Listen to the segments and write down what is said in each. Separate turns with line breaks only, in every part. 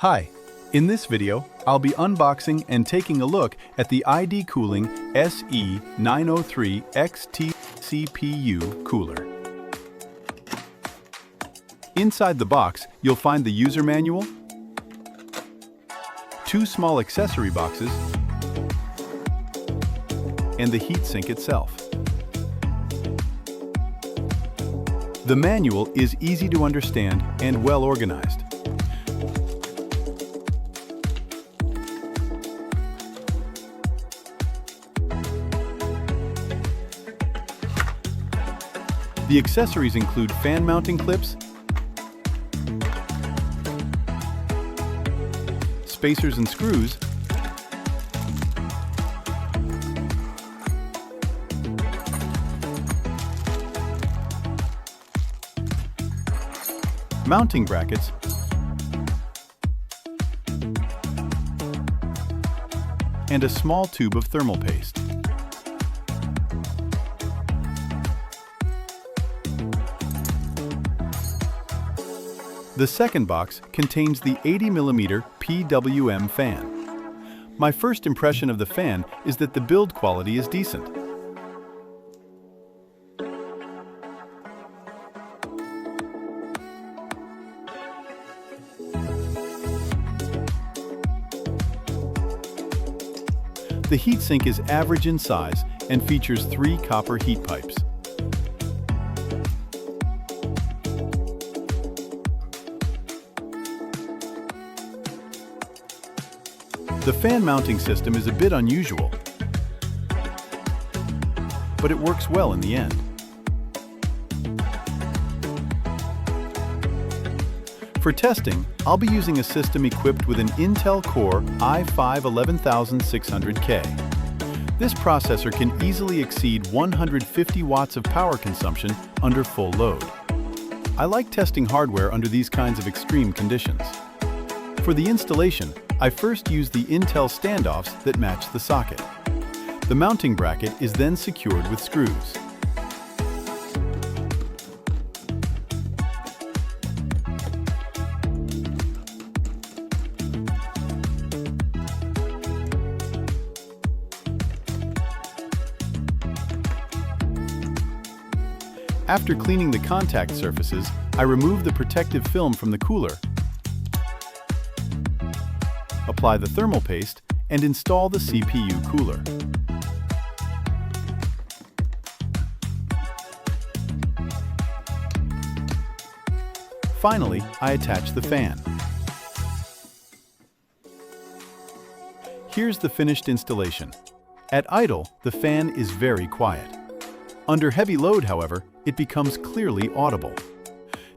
Hi, in this video, I'll be unboxing and taking a look at the ID Cooling SE-903-XT CPU cooler. Inside the box, you'll find the user manual, two small accessory boxes, and the heatsink itself. The manual is easy to understand and well organized. The accessories include fan mounting clips, spacers and screws, mounting brackets, and a small tube of thermal paste. The second box contains the 80mm PWM fan. My first impression of the fan is that the build quality is decent. The heatsink is average in size and features 3 copper heat pipes. The fan mounting system is a bit unusual, but it works well in the end. For testing, I'll be using a system equipped with an Intel Core i5-11600K. This processor can easily exceed 150 watts of power consumption under full load. I like testing hardware under these kinds of extreme conditions. For the installation, I first use the Intel standoffs that match the socket. The mounting bracket is then secured with screws. After cleaning the contact surfaces, I remove the protective film from the cooler, apply the thermal paste, and install the CPU cooler. Finally, I attach the fan. Here's the finished installation. At idle, the fan is very quiet. Under heavy load, however, it becomes clearly audible.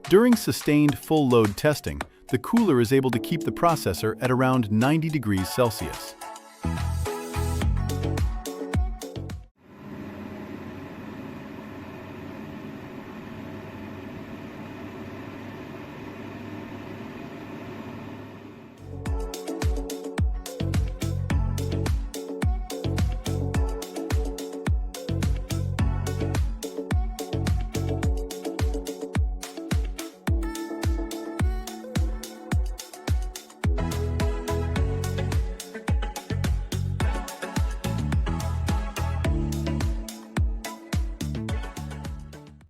During sustained full load testing, the cooler is able to keep the processor at around 90 degrees Celsius.